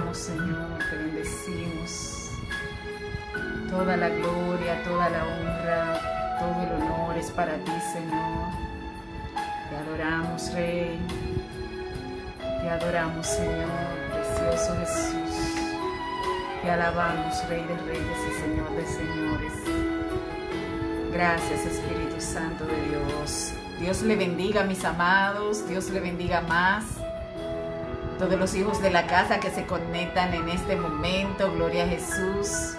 adoramos, Señor, te bendecimos. Toda la gloria, toda la honra, todo el honor es para ti, Señor. Te adoramos, Rey. Te adoramos, Señor, precioso Jesús. Te alabamos, Rey de Reyes y Señor de Señores. Gracias, Espíritu Santo de Dios. Dios le bendiga, mis amados. Dios le bendiga más. Todos los hijos de la casa que se conectan en este momento. Gloria a Jesús.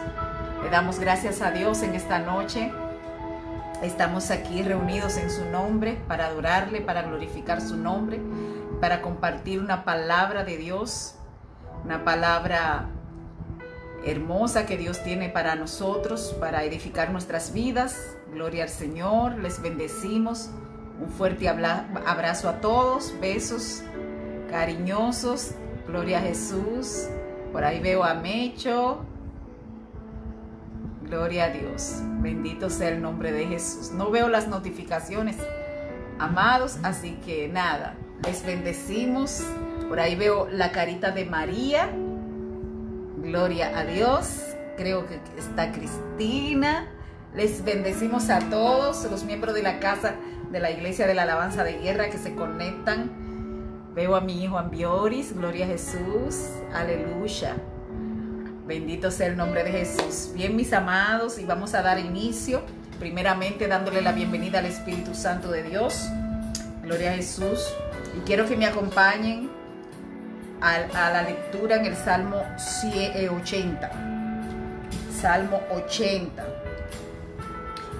Le damos gracias a Dios en esta noche. Estamos aquí reunidos en su nombre para adorarle, para glorificar su nombre, para compartir una palabra de Dios, una palabra hermosa que Dios tiene para nosotros, para edificar nuestras vidas. Gloria al Señor, les bendecimos. Un fuerte abrazo a todos, besos cariñosos. Gloria a Jesús. Por ahí veo a Mecho. Gloria a Dios. Bendito sea el nombre de Jesús. No veo las notificaciones, amados, así que nada, les bendecimos. Por ahí veo la carita de María. Gloria a Dios. Creo que está Cristina. Les bendecimos a todos los miembros de la casa de la Iglesia de la Alabanza de Guerra que se conectan. Veo a mi hijo Ambioris. Gloria a Jesús. Aleluya. Bendito sea el nombre de Jesús. Bien, mis amados, y vamos a dar inicio, primeramente dándole la bienvenida al Espíritu Santo de Dios. Gloria a Jesús. Y quiero que me acompañen a la lectura en el Salmo 80. Salmo 80.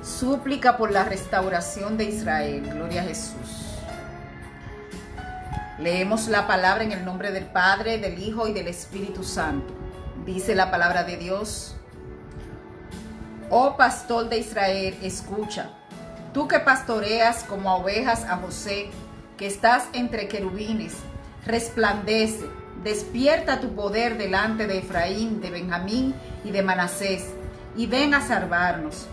Súplica por la restauración de Israel. Gloria a Jesús. Leemos la palabra en el nombre del Padre, del Hijo y del Espíritu Santo. Dice la palabra de Dios: Oh pastor de Israel, escucha. Tú que pastoreas como a ovejas a José, que estás entre querubines, resplandece, despierta tu poder delante de Efraín, de Benjamín y de Manasés, y ven a salvarnos.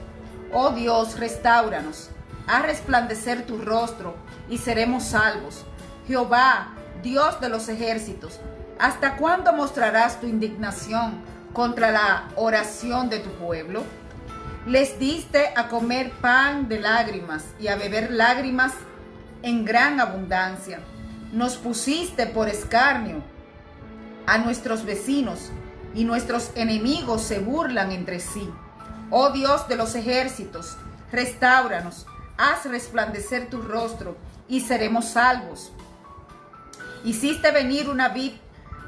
Oh Dios, restáuranos, haz resplandecer tu rostro, y seremos salvos. Jehová, Dios de los ejércitos, ¿hasta cuándo mostrarás tu indignación contra la oración de tu pueblo? Les diste a comer pan de lágrimas y a beber lágrimas en gran abundancia. Nos pusiste por escarnio a nuestros vecinos, y nuestros enemigos se burlan entre sí. Oh Dios de los ejércitos, restáuranos, haz resplandecer tu rostro, y seremos salvos. Hiciste venir una vid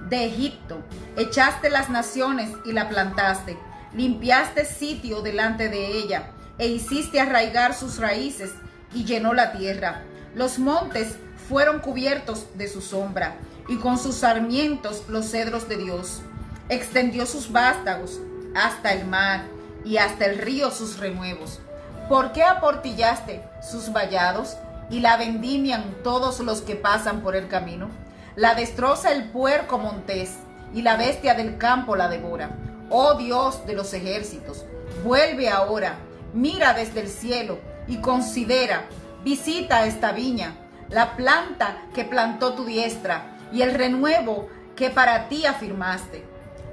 de Egipto, echaste las naciones y la plantaste, limpiaste sitio delante de ella, e hiciste arraigar sus raíces, y llenó la tierra. Los montes fueron cubiertos de su sombra, y con sus sarmientos los cedros de Dios. Extendió sus vástagos hasta el mar, y hasta el río sus renuevos. ¿Por qué aportillaste sus vallados, y la vendimian todos los que pasan por el camino? La destroza el puerco montés, y la bestia del campo la devora. Oh Dios de los ejércitos, vuelve ahora, mira desde el cielo y considera, visita esta viña, la planta que plantó tu diestra y el renuevo que para ti afirmaste.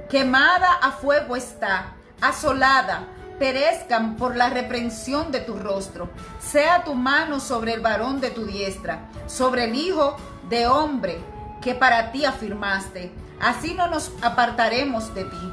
Quemada a fuego está, asolada, perezcan por la reprensión de tu rostro. Sea tu mano sobre el varón de tu diestra, sobre el hijo de hombre que para ti afirmaste. Así no nos apartaremos de ti.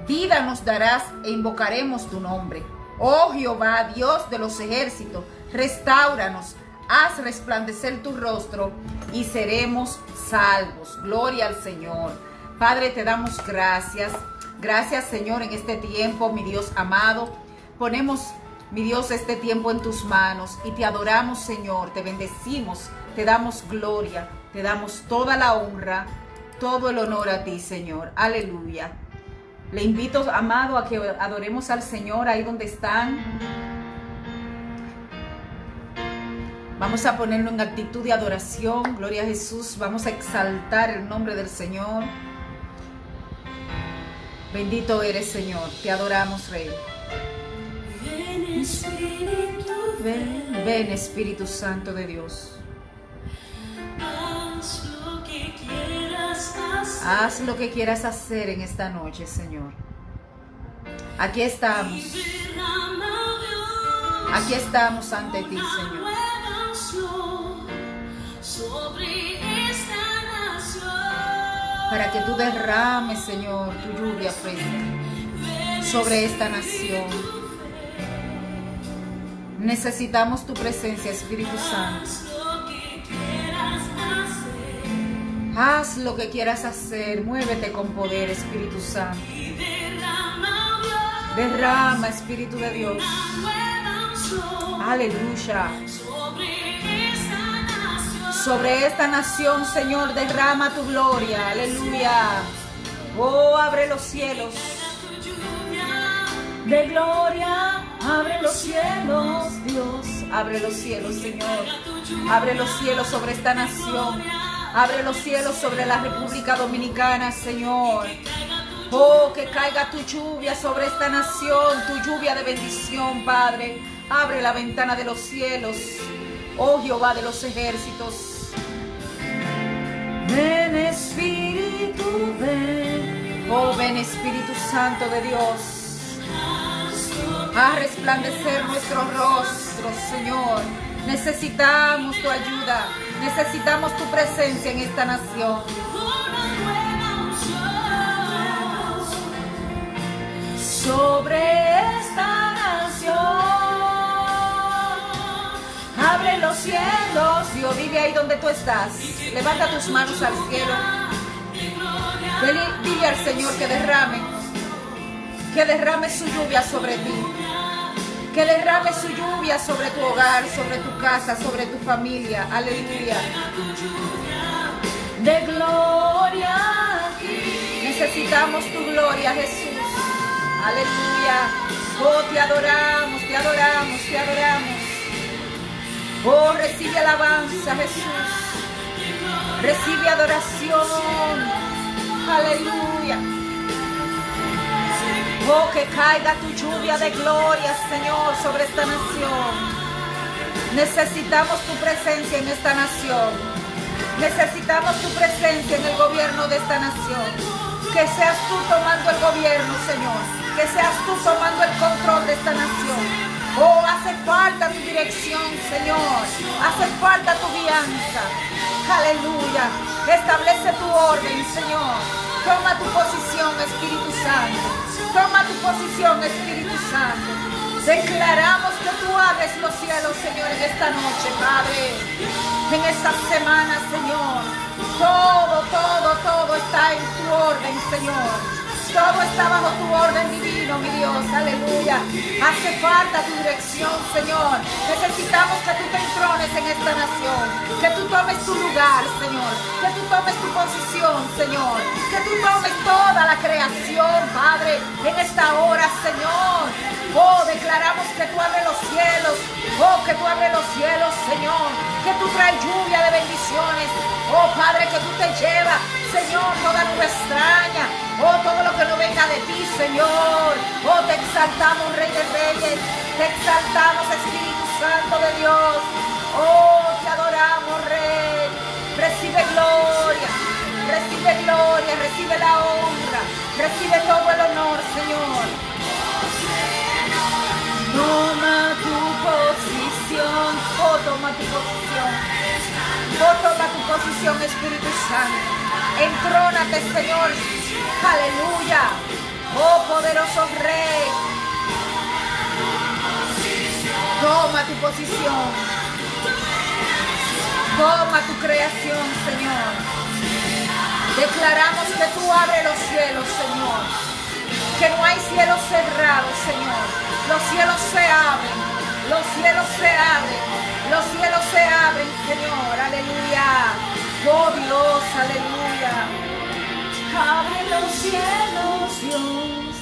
Vida nos darás e invocaremos tu nombre. Oh Jehová, Dios de los ejércitos, restáuranos, haz resplandecer tu rostro, y seremos salvos. Gloria al Señor. Padre, te damos gracias. Gracias, Señor, en este tiempo, mi Dios amado. Ponemos, mi Dios, este tiempo en tus manos y te adoramos, Señor. Te bendecimos, te damos gloria, te damos toda la honra, todo el honor a ti, Señor. Aleluya. Le invito, amado, a que adoremos al Señor ahí donde están. Vamos a ponerlo en actitud de adoración. Gloria a Jesús. Vamos a exaltar el nombre del Señor. Bendito eres, Señor. Te adoramos, Rey. Ven Espíritu, ven. Ven, Espíritu Santo de Dios. Haz lo que quieras hacer. Haz lo que quieras hacer en esta noche, Señor. Aquí estamos. Aquí estamos ante ti, Señor. Para que tú derrames, Señor, tu lluvia fresca sobre esta nación. Necesitamos tu presencia, Espíritu Santo. Haz lo que quieras hacer. Muévete con poder, Espíritu Santo. Derrama, Espíritu de Dios. Aleluya. Sobre esta nación, Señor, derrama tu gloria. Aleluya. Oh, abre los cielos de gloria. Abre los cielos, Dios. Abre los cielos, Señor. Abre los cielos sobre esta nación. Abre los cielos sobre la República Dominicana, Señor. Oh, que caiga tu lluvia sobre esta nación, tu lluvia de bendición, Padre. Abre la ventana de los cielos, oh Jehová de los ejércitos. Ven, Espíritu, ven. Oh, ven, Espíritu Santo de Dios. A resplandecer nuestros rostros, Señor. Necesitamos tu ayuda. Necesitamos tu presencia en esta nación. Sobre esta nación, abre los cielos. Dios, vive ahí donde tú estás. Levanta tus manos al cielo. Dile al Señor que derrame su lluvia sobre ti. Que derrame su lluvia sobre tu hogar, sobre tu casa, sobre tu familia. Aleluya. De gloria. Necesitamos tu gloria, Jesús. Aleluya. Oh, te adoramos, te adoramos, te adoramos. Oh, recibe alabanza, Jesús. Recibe adoración. Aleluya. Oh, que caiga tu lluvia de gloria, Señor, sobre esta nación. Necesitamos tu presencia en esta nación. Necesitamos tu presencia en el gobierno de esta nación. Que seas tú tomando el gobierno, Señor. Que seas tú tomando el control de esta nación. Oh, hace falta tu dirección, Señor. Hace falta tu guianza. Aleluya. Establece tu orden, Señor. Toma tu posición, Espíritu Santo. Toma tu posición, Espíritu Santo. Declaramos que tú abres los cielos, Señor, en esta noche, Padre. En esta semana, Señor. Todo está en tu orden, Señor. Todo está bajo tu orden divino, mi Dios. Aleluya. Hace falta tu dirección, Señor. Necesitamos que tú te entrones en esta nación. Que tú tomes tu lugar, Señor. Que tú tomes tu posición, Señor. Que tú tomes toda la creación, Padre, en esta hora, Señor. Oh, declaramos que tú abres los cielos. Oh, que tú abres los cielos, Señor. Que tú traes lluvia de bendiciones. Oh, Padre, que tú te llevas, Señor, toda nube extraña. Oh, todo lo que no venga de ti, Señor. Oh, te exaltamos, Rey de Reyes. Te exaltamos, Espíritu Santo de Dios. Oh, te adoramos, Rey. Recibe gloria. Recibe gloria. Recibe la honra. Recibe todo el honor, Señor. Toma tu posición. Oh, toma tu posición. Oh, toma tu posición, Espíritu Santo. Entrónate, Señor. Aleluya. Oh, poderoso Rey. Toma tu posición. Toma tu creación, Señor. Declaramos que tú abres los cielos, Señor. Que no hay cielos cerrados, Señor. Los cielos se abren. Los cielos se abren. Los cielos se abren, Señor. Aleluya. Oh, Dios, aleluya. Abre los cielos, Dios,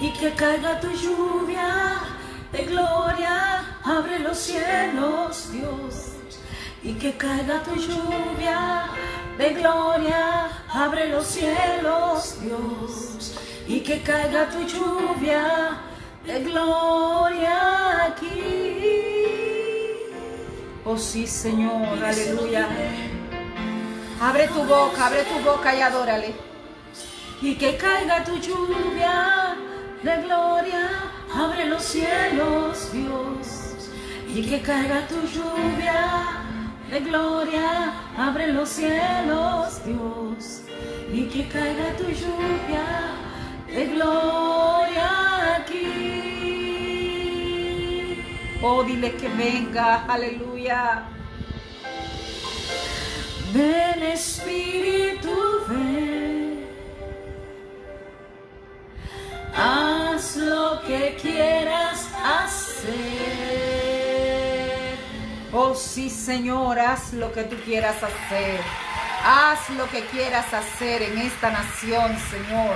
y que caiga tu lluvia de gloria. Abre los cielos, Dios, y que caiga tu lluvia de gloria. Abre los cielos, Dios, y que caiga tu lluvia de gloria aquí. Oh sí, Señor, aleluya. Abre tu boca y adórale. y que caiga tu lluvia de gloria. Abre los cielos, Dios, y que caiga tu lluvia de gloria. Abre los cielos, Dios, y que caiga tu lluvia de gloria aquí. Oh, dile que venga, aleluya. Ven Espíritu, ven. Haz lo que quieras hacer. Oh, sí, Señor, haz lo que tú quieras hacer. Haz lo que quieras hacer en esta nación, Señor.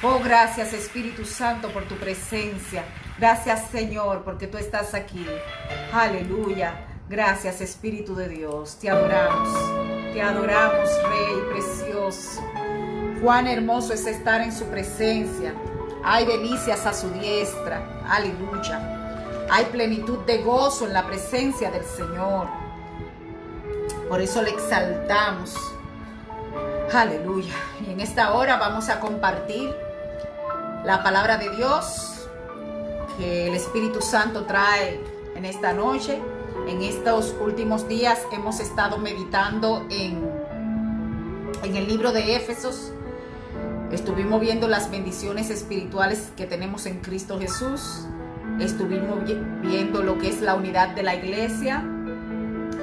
Oh, gracias, Espíritu Santo, por tu presencia. Gracias, Señor, porque tú estás aquí. Aleluya. Gracias, Espíritu de Dios. Te adoramos, Rey precioso. Cuán hermoso es estar en su presencia. Hay delicias a su diestra. Aleluya. Hay plenitud de gozo en la presencia del Señor. Por eso le exaltamos. Aleluya. Y en esta hora vamos a compartir la palabra de Dios que el Espíritu Santo trae en esta noche. En estos últimos días hemos estado meditando en el libro de Éfesos. Estuvimos viendo las bendiciones espirituales que tenemos en Cristo Jesús. Estuvimos viendo lo que es la unidad de la iglesia.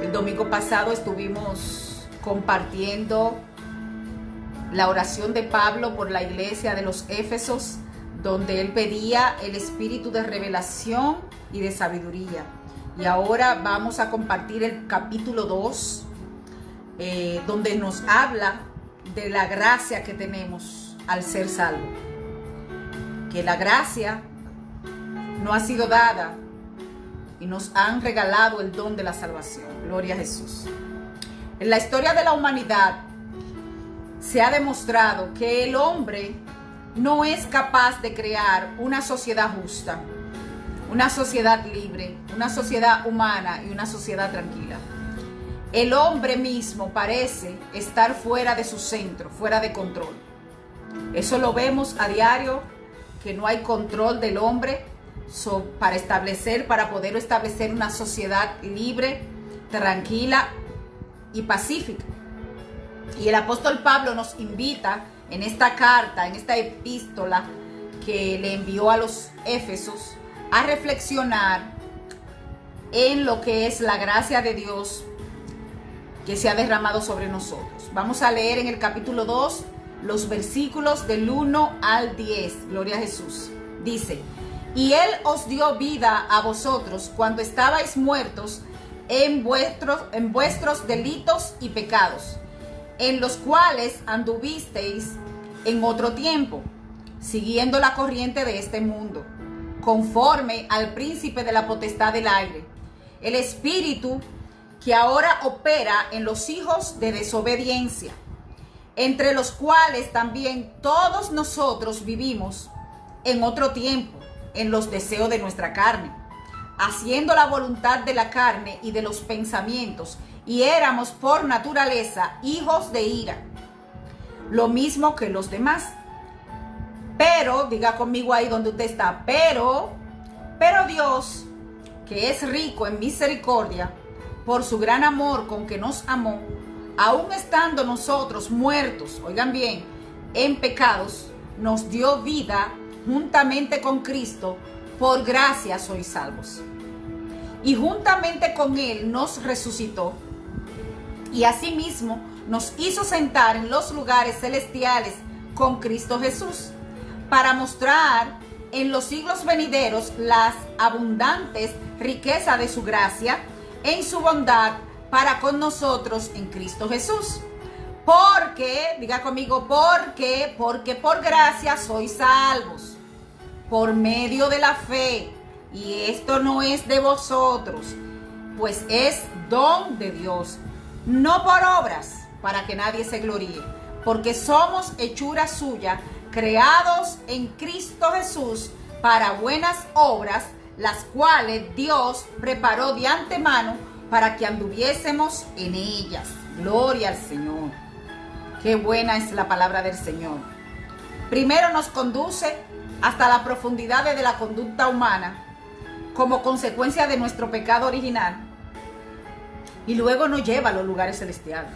El domingo pasado estuvimos compartiendo la oración de Pablo por la iglesia de los Éfesos, donde él pedía el espíritu de revelación y de sabiduría. Y ahora vamos a compartir el capítulo 2, donde nos habla de la gracia que tenemos al ser salvo. Que la gracia no ha sido dada y nos han regalado el don de la salvación. Gloria a Jesús. En la historia de la humanidad se ha demostrado que el hombre no es capaz de crear una sociedad justa, una sociedad libre, una sociedad humana y una sociedad tranquila. El hombre mismo parece estar fuera de su centro, fuera de control. Eso lo vemos a diario, que no hay control del hombre para poder establecer una sociedad libre, tranquila y pacífica. Y el apóstol Pablo nos invita en esta carta, en esta epístola que le envió a los Éfesos, a reflexionar en lo que es la gracia de Dios que se ha derramado sobre nosotros. Vamos a leer en el capítulo 2 los versículos del 1 al 10. Gloria a Jesús. Dice: y Él os dio vida a vosotros cuando estabais muertos en vuestros delitos y pecados, en los cuales anduvisteis en otro tiempo, siguiendo la corriente de este mundo, conforme al príncipe de la potestad del aire, el espíritu que ahora opera en los hijos de desobediencia, entre los cuales también todos nosotros vivimos en otro tiempo, en los deseos de nuestra carne, haciendo la voluntad de la carne y de los pensamientos, y éramos por naturaleza hijos de ira, lo mismo que los demás. Pero, diga conmigo ahí donde usted está, pero Dios, que es rico en misericordia, por su gran amor con que nos amó, aun estando nosotros muertos, oigan bien, en pecados, nos dio vida juntamente con Cristo. Por gracia sois salvos. Y juntamente con Él nos resucitó, y asimismo nos hizo sentar en los lugares celestiales con Cristo Jesús, para mostrar en los siglos venideros las abundantes riquezas de su gracia en su bondad para con nosotros en Cristo Jesús. Porque, diga conmigo, porque por gracia sois salvos, por medio de la fe, y esto no es de vosotros, pues es don de Dios, no por obras, para que nadie se gloríe, porque somos hechura suya, creados en Cristo Jesús para buenas obras, las cuales Dios preparó de antemano para que anduviésemos en ellas. Gloria al Señor. Qué buena es la palabra del Señor. Primero nos conduce hasta la profundidad de la conducta humana como consecuencia de nuestro pecado original y luego nos lleva a los lugares celestiales.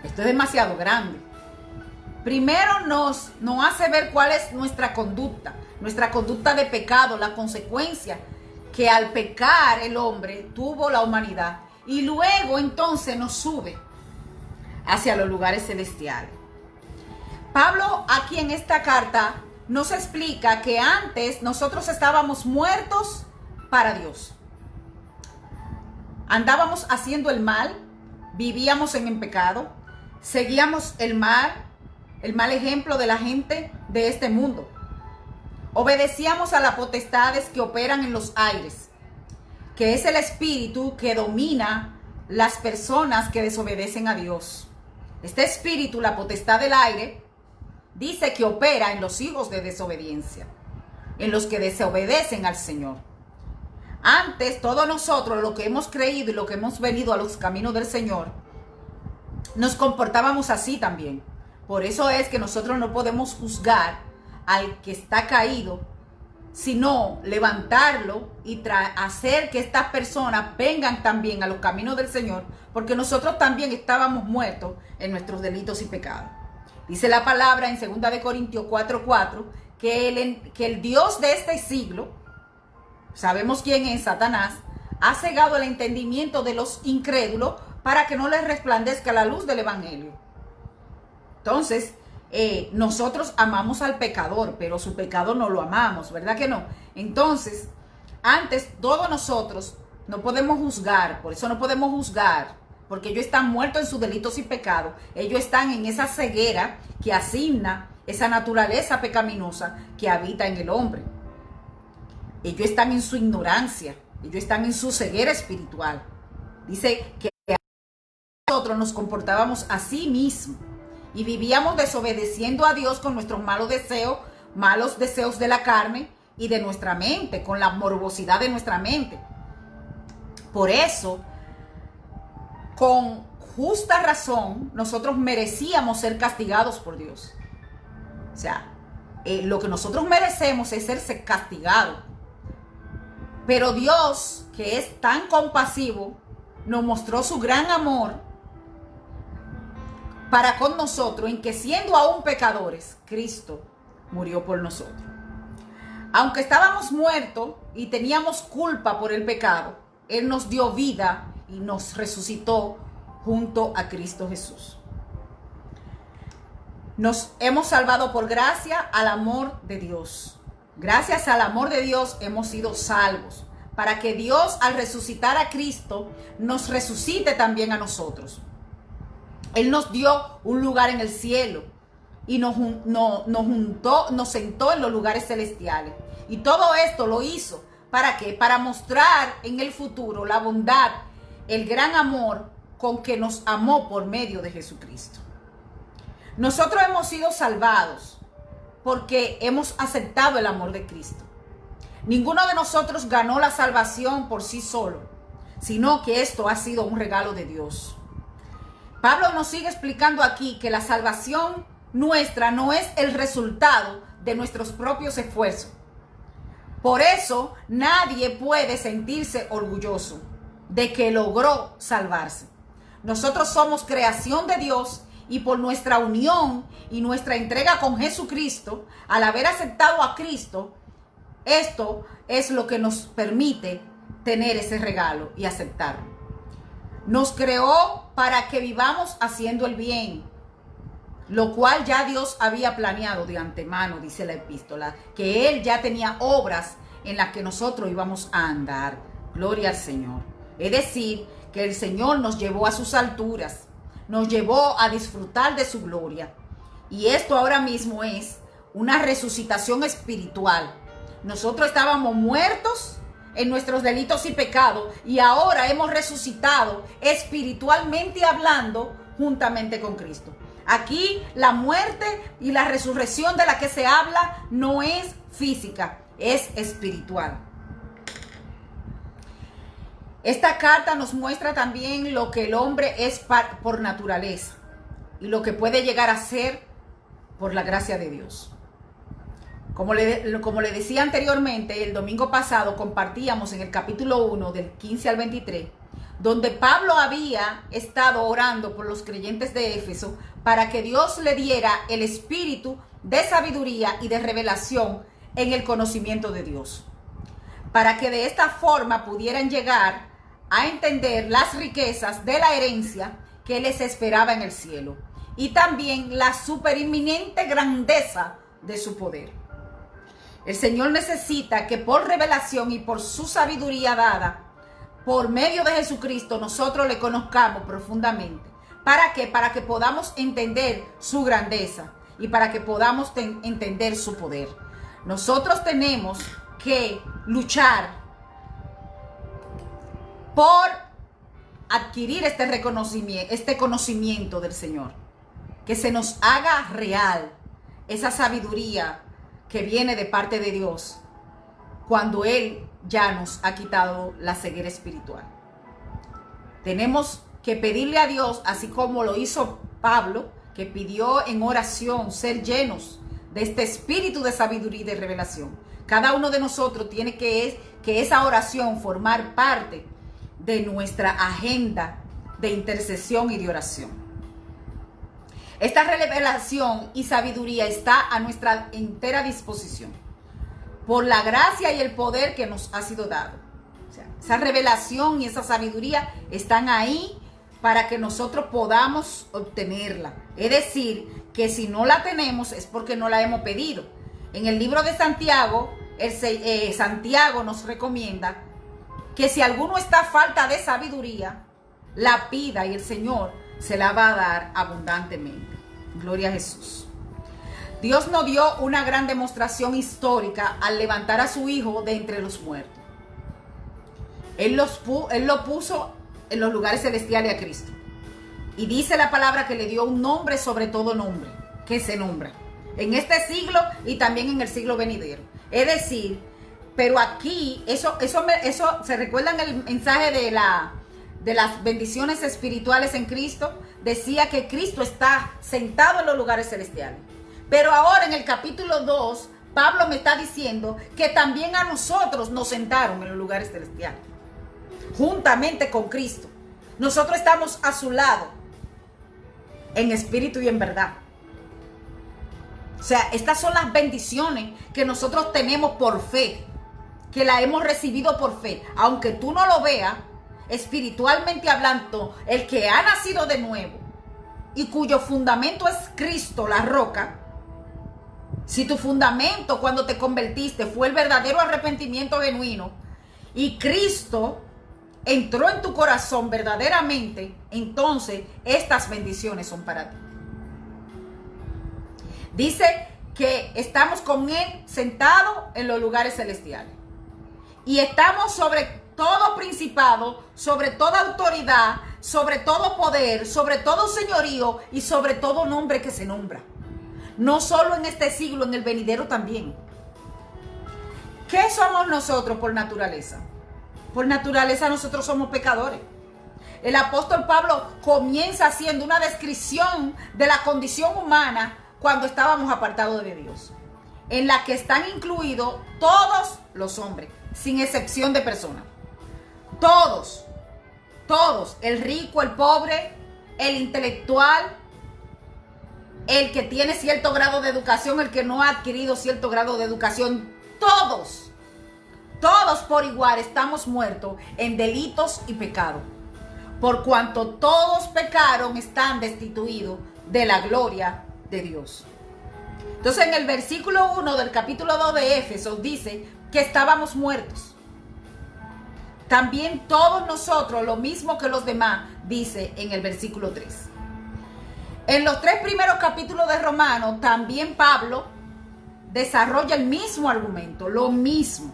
Esto es demasiado grande. Primero nos hace ver cuál es nuestra conducta de pecado, la consecuencia que al pecar el hombre tuvo la humanidad, y luego entonces nos sube hacia los lugares celestiales. Pablo aquí en esta carta nos explica que antes nosotros estábamos muertos para Dios. Andábamos haciendo el mal, vivíamos en el pecado, seguíamos el mal ejemplo de la gente de este mundo. Obedecíamos a las potestades que operan en los aires, que es el espíritu que domina las personas que desobedecen a Dios. Este espíritu, la potestad del aire, dice que opera en los hijos de desobediencia, en los que desobedecen al Señor. Antes, todos nosotros, lo que hemos creído y lo que hemos venido a los caminos del Señor, nos comportábamos así también. Por eso es que nosotros no podemos juzgar al que está caído, sino levantarlo y hacer que estas personas vengan también a los caminos del Señor, porque nosotros también estábamos muertos en nuestros delitos y pecados. Dice la palabra en 2 de Corintios 4:4 que el Dios de este siglo, sabemos quién es, Satanás, ha cegado el entendimiento de los incrédulos para que no les resplandezca la luz del evangelio. Entonces, nosotros amamos al pecador, pero su pecado no lo amamos, ¿verdad que no? Entonces, antes todos nosotros no podemos juzgar, por eso no podemos juzgar, porque ellos están muertos en sus delitos y pecados. Ellos están en esa ceguera que asigna esa naturaleza pecaminosa que habita en el hombre. Ellos están en su ignorancia, ellos están en su ceguera espiritual. Dice que nosotros nos comportábamos así mismo y vivíamos desobedeciendo a Dios con nuestros malos deseos de la carne y de nuestra mente, con la morbosidad de nuestra mente. Por eso, con justa razón, nosotros merecíamos ser castigados por Dios. O sea, lo que nosotros merecemos es ser castigados. Pero Dios, que es tan compasivo, nos mostró su gran amor para con nosotros, en que siendo aún pecadores, Cristo murió por nosotros. Aunque estábamos muertos y teníamos culpa por el pecado, Él nos dio vida y nos resucitó junto a Cristo Jesús. Nos hemos salvado por gracia al amor de Dios. Gracias al amor de Dios hemos sido salvos, para que Dios, al resucitar a Cristo, nos resucite también a nosotros. Él nos dio un lugar en el cielo y nos sentó en los lugares celestiales. Y todo esto lo hizo, ¿para qué? Para mostrar en el futuro la bondad, el gran amor con que nos amó por medio de Jesucristo. Nosotros hemos sido salvados porque hemos aceptado el amor de Cristo. Ninguno de nosotros ganó la salvación por sí solo, sino que esto ha sido un regalo de Dios. Pablo nos sigue explicando aquí que la salvación nuestra no es el resultado de nuestros propios esfuerzos. Por eso nadie puede sentirse orgulloso de que logró salvarse. Nosotros somos creación de Dios y por nuestra unión y nuestra entrega con Jesucristo, al haber aceptado a Cristo, esto es lo que nos permite tener ese regalo y aceptarlo. Nos creó para que vivamos haciendo el bien, lo cual ya Dios había planeado de antemano, dice la epístola, que Él ya tenía obras en las que nosotros íbamos a andar. Gloria al Señor. Es decir, que el Señor nos llevó a sus alturas, nos llevó a disfrutar de su gloria. Y esto ahora mismo es una resucitación espiritual. Nosotros estábamos muertos en nuestros delitos y pecados y ahora hemos resucitado espiritualmente hablando juntamente con Cristo. Aquí la muerte y la resurrección de la que se habla no es física, es espiritual. Esta carta nos muestra también lo que el hombre es por naturaleza y lo que puede llegar a ser por la gracia de Dios. Como le decía anteriormente, el domingo pasado compartíamos en el capítulo 1 del 15 al 23, donde Pablo había estado orando por los creyentes de Éfeso para que Dios le diera el espíritu de sabiduría y de revelación en el conocimiento de Dios, para que de esta forma pudieran llegar a entender las riquezas de la herencia que les esperaba en el cielo y también la superinminente grandeza de su poder. El Señor necesita que por revelación y por su sabiduría dada por medio de Jesucristo nosotros le conozcamos profundamente. ¿Para qué? Para que podamos entender su grandeza y para que podamos entender su poder. Nosotros tenemos que luchar por adquirir este conocimiento del Señor, que se nos haga real esa sabiduría que viene de parte de Dios cuando Él ya nos ha quitado la ceguera espiritual. Tenemos que pedirle a Dios, así como lo hizo Pablo, que pidió en oración ser llenos de este espíritu de sabiduría y de revelación. Cada uno de nosotros tiene que esa oración formar parte de nuestra agenda de intercesión y de oración. Esta revelación y sabiduría está a nuestra entera disposición por la gracia y el poder que nos ha sido dado. O sea, esa revelación y esa sabiduría están ahí para que nosotros podamos obtenerla. Es decir, que si no la tenemos es porque no la hemos pedido. En el libro de Santiago, Santiago nos recomienda que si alguno está a falta de sabiduría, la pida y el Señor se la va a dar abundantemente. Gloria a Jesús. Dios nos dio una gran demostración histórica al levantar a su Hijo de entre los muertos. Él lo puso en los lugares celestiales a Cristo. Y dice la palabra que le dio un nombre sobre todo nombre, que se nombra en este siglo y también en el siglo venidero. Es decir, pero aquí, eso se recuerda en el mensaje de las bendiciones espirituales en Cristo, decía que Cristo está sentado en los lugares celestiales. Pero ahora en el capítulo 2, Pablo me está diciendo que también a nosotros nos sentaron en los lugares celestiales, juntamente con Cristo. Nosotros estamos a su lado, en espíritu y en verdad. O sea, estas son las bendiciones que nosotros tenemos por fe, que la hemos recibido por fe. Aunque tú no lo veas, espiritualmente hablando, el que ha nacido de nuevo y cuyo fundamento es Cristo, la roca. Si tu fundamento cuando te convertiste fue el verdadero arrepentimiento genuino y Cristo entró en tu corazón verdaderamente, entonces estas bendiciones son para ti. Dice que estamos con Él sentados en los lugares celestiales y estamos sobre todo principado, sobre toda autoridad, sobre todo poder, sobre todo señorío y sobre todo nombre que se nombra. No solo en este siglo, en el venidero también. ¿Qué somos nosotros por naturaleza? Por naturaleza nosotros somos pecadores. El apóstol Pablo comienza haciendo una descripción de la condición humana cuando estábamos apartados de Dios, en la que están incluidos todos los hombres, sin excepción de personas. Todos, el rico, el pobre, el intelectual, el que tiene cierto grado de educación, el que no ha adquirido cierto grado de educación, todos por igual estamos muertos en delitos y pecados. Por cuanto todos pecaron, están destituidos de la gloria de Dios. Entonces en el versículo 1 del capítulo 2 de Éfesos dice que estábamos muertos. También todos nosotros, lo mismo que los demás, dice en el versículo 3. En los 3 primeros capítulos de Romanos, también Pablo desarrolla el mismo argumento, lo mismo,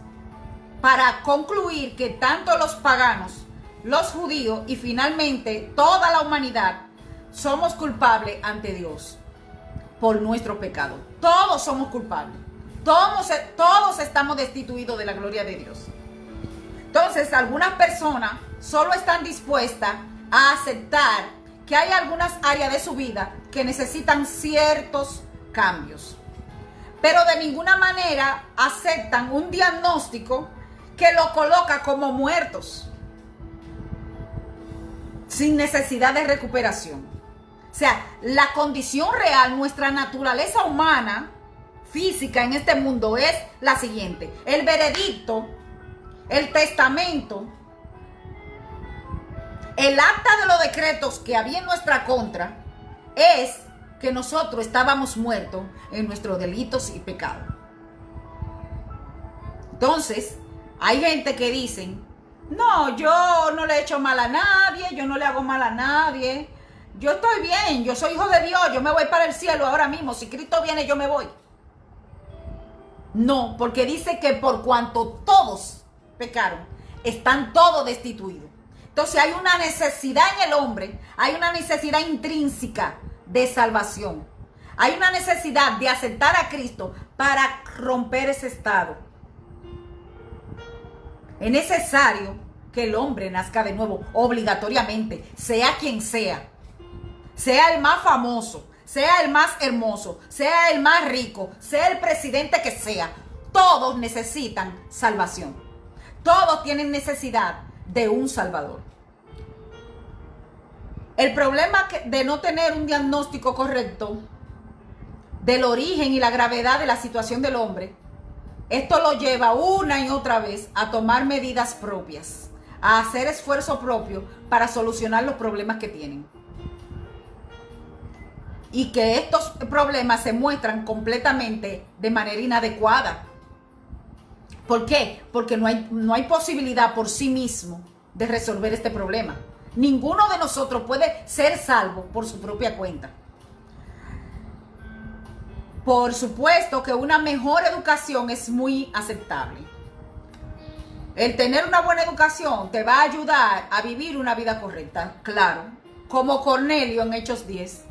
para concluir que tanto los paganos, los judíos y finalmente toda la humanidad somos culpables ante Dios por nuestro pecado. Todos somos culpables. Todos estamos destituidos de la gloria de Dios. Entonces, algunas personas solo están dispuestas a aceptar que hay algunas áreas de su vida que necesitan ciertos cambios. Pero de ninguna manera aceptan un diagnóstico que lo coloca como muertos, sin necesidad de recuperación. O sea, la condición real, nuestra naturaleza humana, física en este mundo es la siguiente. El veredicto, el testamento, el acta de los decretos que había en nuestra contra es que nosotros estábamos muertos en nuestros delitos y pecados. Entonces, hay gente que dicen, no, yo no le he hecho mal a nadie, yo no le hago mal a nadie, yo estoy bien, yo soy hijo de Dios, yo me voy para el cielo ahora mismo, si Cristo viene yo me voy. No, porque dice que por cuanto todos pecaron, están todos destituidos. Entonces hay una necesidad en el hombre, hay una necesidad intrínseca de salvación. Hay una necesidad de aceptar a Cristo para romper ese estado. Es necesario que el hombre nazca de nuevo, obligatoriamente, sea quien sea. Sea el más famoso, sea el más hermoso, sea el más rico, sea el presidente que sea. Todos necesitan salvación. Todos tienen necesidad de un Salvador. El problema de no tener un diagnóstico correcto del origen y la gravedad de la situación del hombre, esto lo lleva una y otra vez a tomar medidas propias, a hacer esfuerzo propio para solucionar los problemas que tienen. Y que estos problemas se muestran completamente de manera inadecuada. ¿Por qué? Porque no hay posibilidad por sí mismo de resolver este problema. Ninguno de nosotros puede ser salvo por su propia cuenta. Por supuesto que una mejor educación es muy aceptable. El tener una buena educación te va a ayudar a vivir una vida correcta, claro. Como Cornelio en Hechos 10.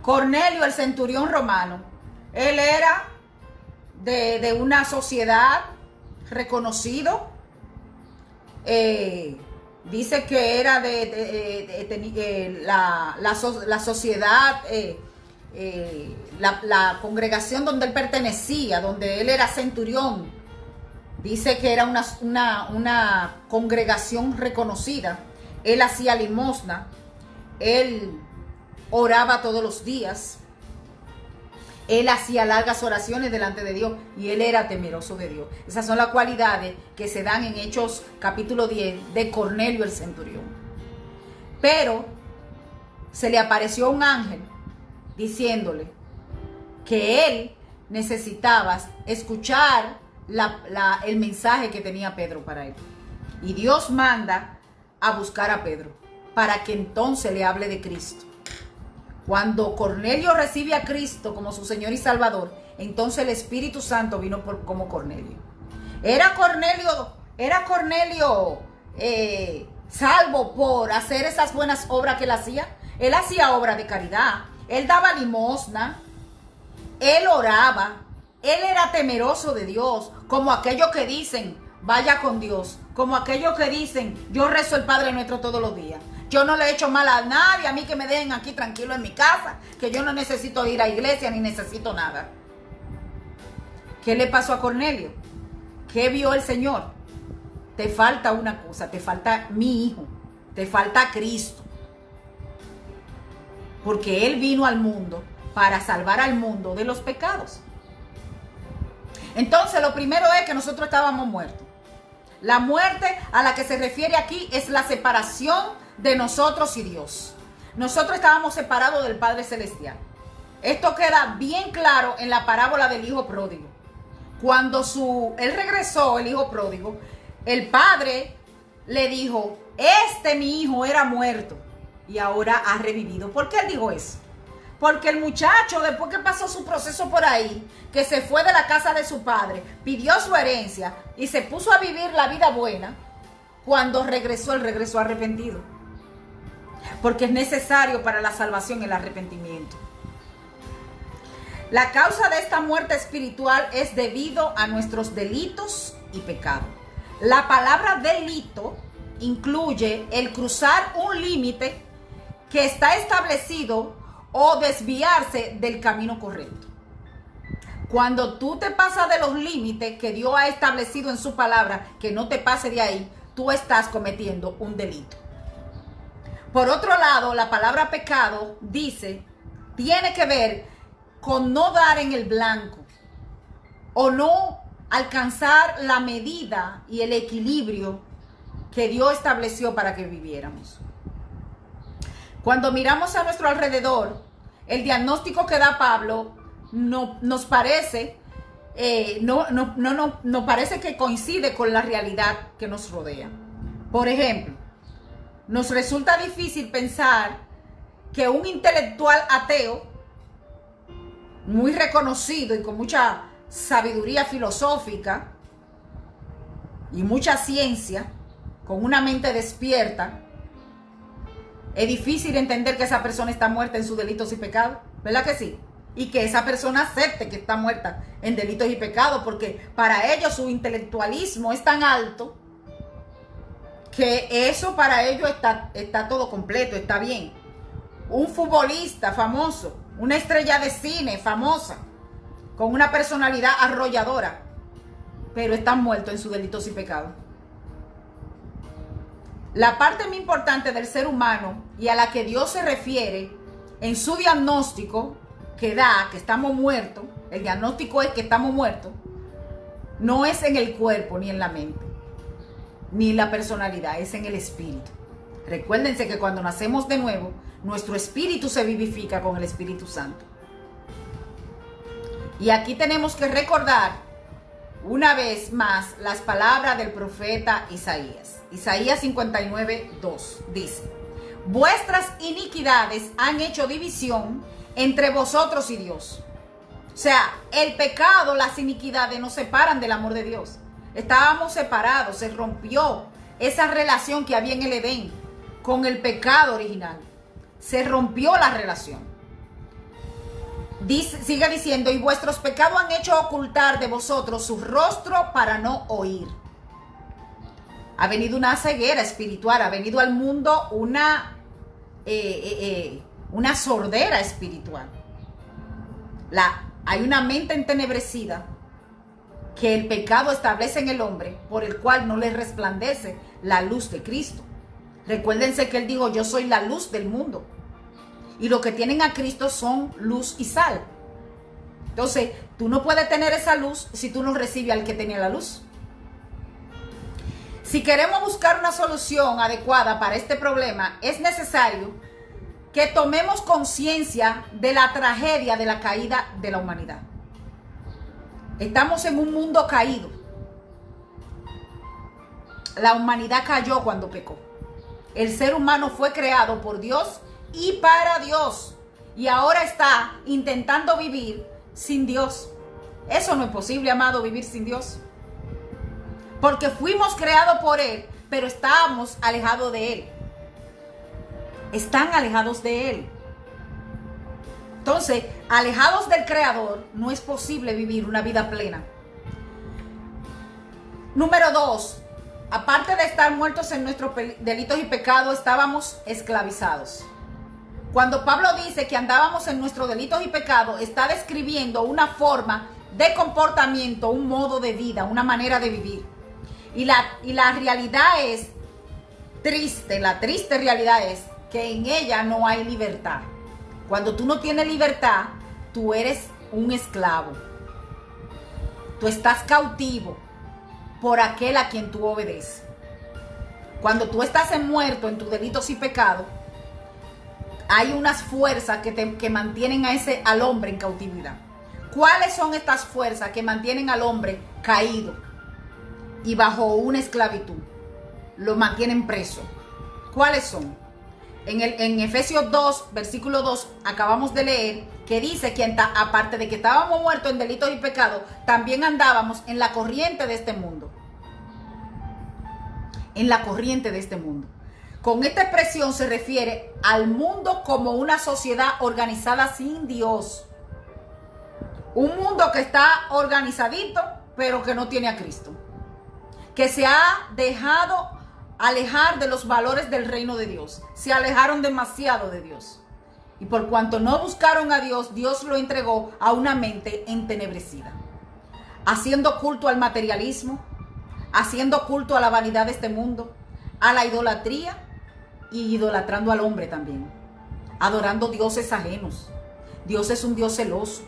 Cornelio, el centurión romano, él era de una sociedad reconocido. Dice que era la sociedad, la congregación donde él pertenecía, donde él era centurión. Dice que era una congregación reconocida. Él hacía limosna, él oraba todos los días, él hacía largas oraciones delante de Dios y él era temeroso de Dios. Esas son las cualidades que se dan en Hechos capítulo 10 de Cornelio el centurión. Pero se le apareció un ángel diciéndole que él necesitaba escuchar el mensaje que tenía Pedro para él. Y Dios manda a buscar a Pedro para que entonces le hable de Cristo. Cuando Cornelio recibe a Cristo como su Señor y Salvador, entonces el Espíritu Santo vino como Cornelio. Era Cornelio salvo por hacer esas buenas obras que él hacía. Él hacía obras de caridad, él daba limosna, él oraba, él era temeroso de Dios, como aquellos que dicen, vaya con Dios, como aquellos que dicen, yo rezo el Padre Nuestro todos los días. Yo no le he hecho mal a nadie, a mí que me dejen aquí tranquilo en mi casa, que yo no necesito ir a iglesia ni necesito nada. ¿Qué le pasó a Cornelio? ¿Qué vio el Señor? Te falta una cosa, te falta mi hijo, te falta Cristo. Porque Él vino al mundo para salvar al mundo de los pecados. Entonces, lo primero es que nosotros estábamos muertos. La muerte a la que se refiere aquí es la separación de nosotros y Dios. Nosotros estábamos separados del Padre Celestial. Esto queda bien claro en la parábola del hijo pródigo. Cuando él regresó, el hijo pródigo, el padre le dijo, mi hijo era muerto y ahora ha revivido. ¿Por qué él dijo eso? Porque el muchacho, después que pasó su proceso por ahí, que se fue de la casa de su padre, pidió su herencia y se puso a vivir la vida buena, cuando regresó, él regresó arrepentido. Porque es necesario para la salvación el arrepentimiento. La causa de esta muerte espiritual es debido a nuestros delitos y pecados. La palabra delito incluye el cruzar un límite que está establecido o desviarse del camino correcto. Cuando tú te pasas de los límites que Dios ha establecido en su palabra, que no te pase de ahí, tú estás cometiendo un delito. Por otro lado, la palabra pecado tiene que ver con no dar en el blanco o no alcanzar la medida y el equilibrio que Dios estableció para que viviéramos. Cuando miramos a nuestro alrededor, el diagnóstico que da Pablo nos parece que coincide con la realidad que nos rodea. Por ejemplo, nos resulta difícil pensar que un intelectual ateo, muy reconocido y con mucha sabiduría filosófica y mucha ciencia, con una mente despierta, es difícil entender que esa persona está muerta en sus delitos y pecados, ¿verdad que sí? Y que esa persona acepte que está muerta en delitos y pecados, porque para ellos su intelectualismo es tan alto que eso para ellos está todo completo, está bien. Un futbolista famoso, una estrella de cine famosa, con una personalidad arrolladora, pero están muertos en sus delitos y pecados. La parte muy importante del ser humano y a la que Dios se refiere en su diagnóstico que da, que estamos muertos, el diagnóstico es que estamos muertos, no es en el cuerpo ni en la mente, ni en la personalidad, es en el espíritu. Recuérdense que cuando nacemos de nuevo, nuestro espíritu se vivifica con el Espíritu Santo. Y aquí tenemos que recordar una vez más las palabras del profeta Isaías. Isaías 59:2 dice: vuestras iniquidades han hecho división entre vosotros y Dios. O sea, el pecado, las iniquidades nos separan del amor de Dios. Estábamos separados, se rompió esa relación que había en el Edén con el pecado original. Se rompió la relación. Sigue diciendo: y vuestros pecados han hecho ocultar de vosotros su rostro para no oír. Ha venido una ceguera espiritual, ha venido al mundo una sordera espiritual. Hay una mente entenebrecida que el pecado establece en el hombre, por el cual no le resplandece la luz de Cristo. Recuérdense que Él dijo: yo soy la luz del mundo. Y los que tienen a Cristo son luz y sal. Entonces, tú no puedes tener esa luz si tú no recibes al que tenía la luz. Si queremos buscar una solución adecuada para este problema, es necesario que tomemos conciencia de la tragedia de la caída de la humanidad. Estamos en un mundo caído. La humanidad cayó cuando pecó. El ser humano fue creado por Dios y para Dios. Y ahora está intentando vivir sin Dios. Eso no es posible, amado, vivir sin Dios. Porque fuimos creados por Él, pero estábamos alejados de Él. Están alejados de Él. Entonces, alejados del Creador, no es posible vivir una vida plena. Número 2. Aparte de estar muertos en nuestros delitos y pecados, estábamos esclavizados. Cuando Pablo dice que andábamos en nuestros delitos y pecados, está describiendo una forma de comportamiento, un modo de vida, una manera de vivir. Y la realidad es triste, la triste realidad es que en ella no hay libertad. Cuando tú no tienes libertad, tú eres un esclavo. Tú estás cautivo por aquel a quien tú obedeces. Cuando tú estás muerto en tus delitos y pecados, hay unas fuerzas que mantienen al hombre en cautividad. ¿Cuáles son estas fuerzas que mantienen al hombre caído y bajo una esclavitud? Lo mantienen preso. ¿Cuáles son? En Efesios 2, versículo 2, acabamos de leer que dice que aparte de que estábamos muertos en delitos y pecados, también andábamos en la corriente de este mundo. En la corriente de este mundo. Con esta expresión se refiere al mundo como una sociedad organizada sin Dios. Un mundo que está organizadito, pero que no tiene a Cristo. Que se ha dejado alejar de los valores del reino de Dios. Se alejaron demasiado de Dios. Y por cuanto no buscaron a Dios, Dios lo entregó a una mente entenebrecida, haciendo culto al materialismo, haciendo culto a la vanidad de este mundo, a la idolatría y idolatrando al hombre también, adorando dioses ajenos. Dios es un Dios celoso.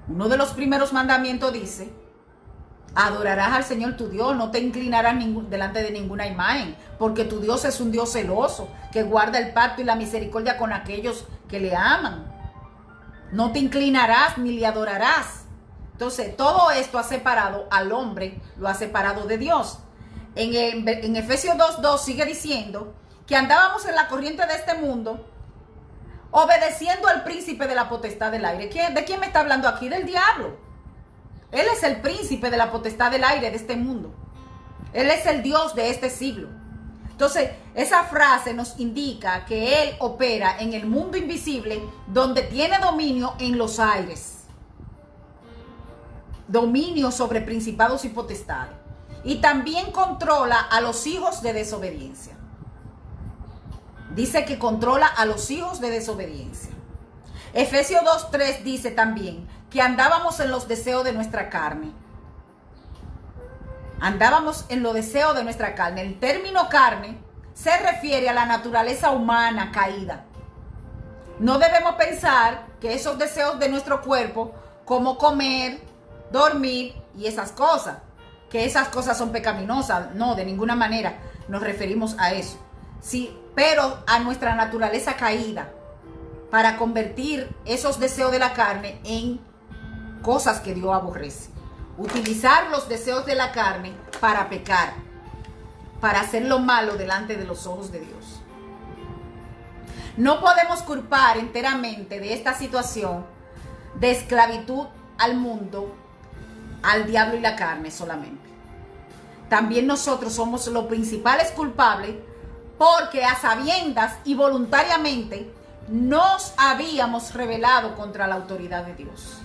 Uno de los primeros mandamientos dice: adorarás al Señor tu Dios, no te inclinarás delante de ninguna imagen, porque tu Dios es un Dios celoso, que guarda el pacto y la misericordia con aquellos que le aman. No te inclinarás ni le adorarás. Entonces, todo esto ha separado al hombre, lo ha separado de Dios. En Efesios 2:2 sigue diciendo que andábamos en la corriente de este mundo, obedeciendo al príncipe de la potestad del aire. ¿De quién me está hablando aquí? Del diablo. Él es el príncipe de la potestad del aire de este mundo. Él es el Dios de este siglo. Entonces, esa frase nos indica que Él opera en el mundo invisible, donde tiene dominio en los aires. Dominio sobre principados y potestades. Y también controla a los hijos de desobediencia. Dice que controla a los hijos de desobediencia. Efesios 2:3 dice también que andábamos en los deseos de nuestra carne. Andábamos en los deseos de nuestra carne. El término carne se refiere a la naturaleza humana caída. No debemos pensar que esos deseos de nuestro cuerpo, como comer, dormir y esas cosas, que esas cosas son pecaminosas. No, de ninguna manera nos referimos a eso. Sí, pero a nuestra naturaleza caída, para convertir esos deseos de la carne en cosas que Dios aborrece. Utilizar los deseos de la carne para pecar, para hacer lo malo delante de los ojos de Dios. No podemos culpar enteramente de esta situación de esclavitud al mundo, al diablo y la carne solamente. También nosotros somos los principales culpables, porque a sabiendas y voluntariamente nos habíamos rebelado contra la autoridad de Dios.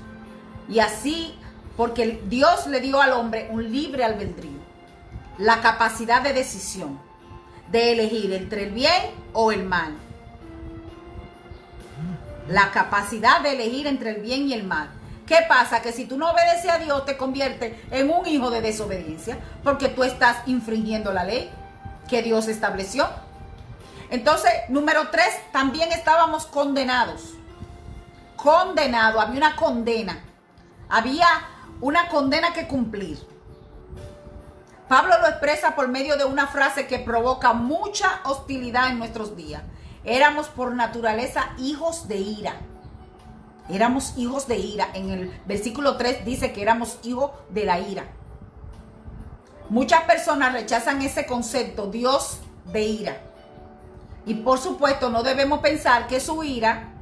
Y así, porque Dios le dio al hombre un libre albedrío, la capacidad de decisión, de elegir entre el bien o el mal. La capacidad de elegir entre el bien y el mal. ¿Qué pasa? Que si tú no obedeces a Dios, te conviertes en un hijo de desobediencia, porque tú estás infringiendo la ley que Dios estableció. Entonces, número 3, también estábamos condenados. Condenado, había una condena. Había una condena que cumplir. Pablo lo expresa por medio de una frase que provoca mucha hostilidad en nuestros días. Éramos por naturaleza hijos de ira. Éramos hijos de ira. En el versículo 3 dice que éramos hijos de la ira. Muchas personas rechazan ese concepto, Dios de ira. Y por supuesto no debemos pensar que su ira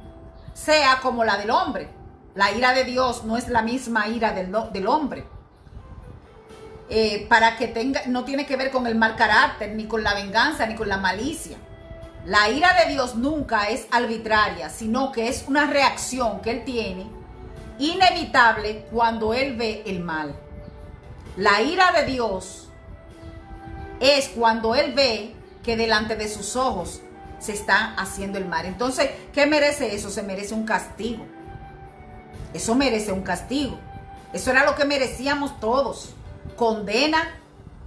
sea como la del hombre. La ira de Dios no es la misma ira del hombre. No tiene que ver con el mal carácter, ni con la venganza, ni con la malicia. La ira de Dios nunca es arbitraria, sino que es una reacción que Él tiene inevitable cuando Él ve el mal. La ira de Dios es cuando Él ve que delante de sus ojos se está haciendo el mal. Entonces, ¿qué merece eso? Se merece un castigo. Eso merece un castigo. Eso era lo que merecíamos todos. Condena,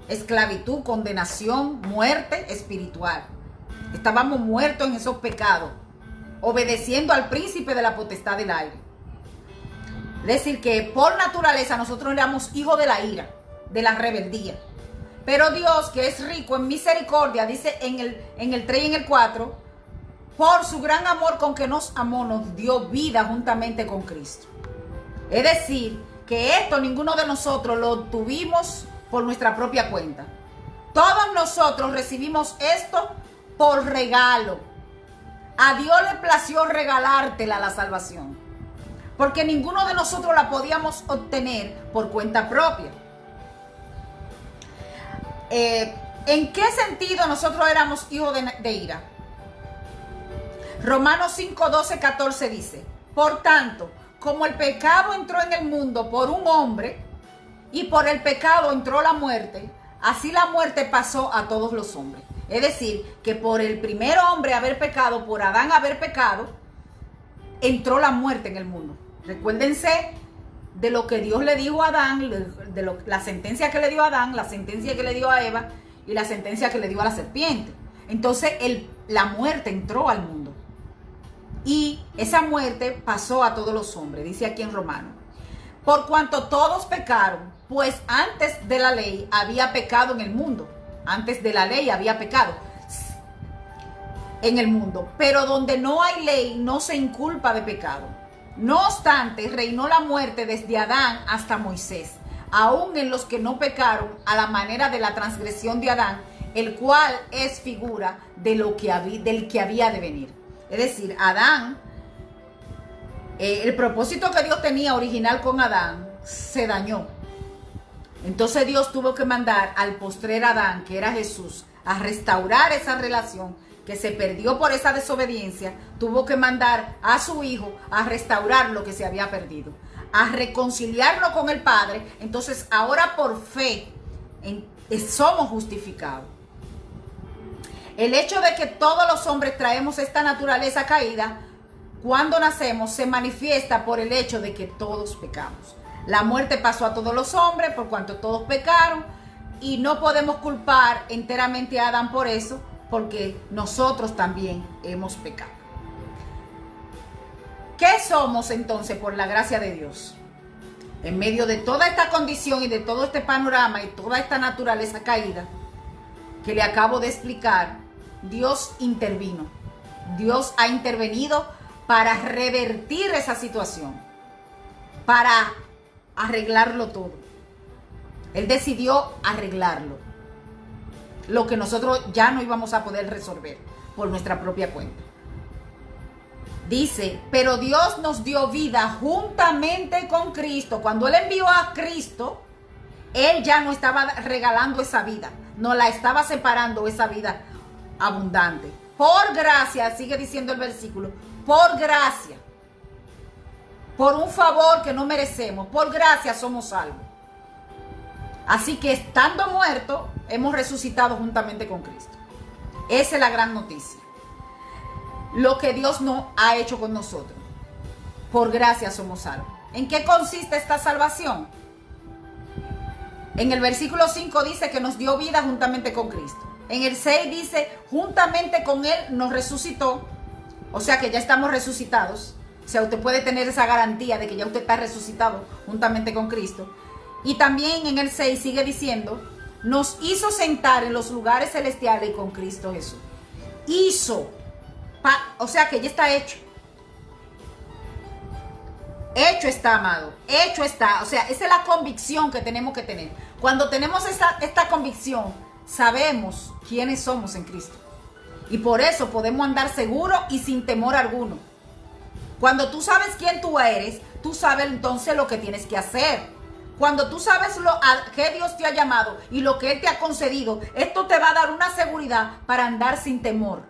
esclavitud, condenación, muerte espiritual. Estábamos muertos en esos pecados, obedeciendo al príncipe de la potestad del aire. Es decir, que por naturaleza nosotros éramos hijos de la ira, de la rebeldía. Pero Dios, que es rico en misericordia, dice en el 3 y en el 4, por su gran amor con que nos amó, nos dio vida juntamente con Cristo. Es decir, que esto ninguno de nosotros lo tuvimos por nuestra propia cuenta. Todos nosotros recibimos esto por regalo. A Dios le plació regalártela la salvación, porque ninguno de nosotros la podíamos obtener por cuenta propia. ¿En qué sentido nosotros éramos hijos de ira? Romanos 5, 12, 14 dice: por tanto, como el pecado entró en el mundo por un hombre, y por el pecado entró la muerte, así la muerte pasó a todos los hombres. Es decir, que por el primer hombre haber pecado, por Adán haber pecado, entró la muerte en el mundo. Recuérdense de lo que Dios le dijo a Adán, la sentencia que le dio a Adán, la sentencia que le dio a Eva y la sentencia que le dio a la serpiente. Entonces la muerte entró al mundo. Y esa muerte pasó a todos los hombres, dice aquí en Romanos. Por cuanto todos pecaron, pues antes de la ley había pecado en el mundo. Antes de la ley había pecado en el mundo. Pero donde no hay ley no se inculpa de pecado. No obstante, reinó la muerte desde Adán hasta Moisés, aún en los que no pecaron a la manera de la transgresión de Adán, el cual es figura de del que había de venir. Es decir, Adán, el propósito que Dios tenía original con Adán se dañó. Entonces Dios tuvo que mandar al postrer Adán, que era Jesús, a restaurar esa relación que se perdió por esa desobediencia. Tuvo que mandar a su hijo a restaurar lo que se había perdido, a reconciliarlo con el Padre. Entonces ahora por fe somos justificados. El hecho de que todos los hombres traemos esta naturaleza caída, cuando nacemos, se manifiesta por el hecho de que todos pecamos. La muerte pasó a todos los hombres por cuanto todos pecaron, y no podemos culpar enteramente a Adán por eso, porque nosotros también hemos pecado. ¿Qué somos entonces por la gracia de Dios? En medio de toda esta condición y de todo este panorama y toda esta naturaleza caída que le acabo de explicar, Dios intervino. Dios ha intervenido para revertir esa situación, para arreglarlo todo. Él decidió arreglarlo, lo que nosotros ya no íbamos a poder resolver por nuestra propia cuenta. Dice, pero Dios nos dio vida juntamente con Cristo. Cuando Él envió a Cristo, Él ya no estaba regalando esa vida, no la estaba separando, esa vida abundante. Por gracia, sigue diciendo el versículo, por gracia, por un favor que no merecemos, por gracia somos salvos. Así que estando muertos, hemos resucitado juntamente con Cristo. Esa es la gran noticia. Lo que Dios no ha hecho con nosotros. Por gracia somos salvos. ¿En qué consiste esta salvación? En el versículo 5 dice que nos dio vida juntamente con Cristo. En el 6 dice, juntamente con Él nos resucitó. O sea que ya estamos resucitados. O sea, usted puede tener esa garantía de que ya usted está resucitado juntamente con Cristo. Y también en el 6 sigue diciendo, nos hizo sentar en los lugares celestiales con Cristo Jesús. O sea que ya está hecho. Hecho está, amado. Hecho está. O sea, esa es la convicción que tenemos que tener. Cuando tenemos esta convicción, sabemos quiénes somos en Cristo. Y por eso podemos andar seguros y sin temor alguno. Cuando tú sabes quién tú eres, tú sabes entonces lo que tienes que hacer. Cuando tú sabes a qué Dios te ha llamado y lo que Él te ha concedido, esto te va a dar una seguridad para andar sin temor.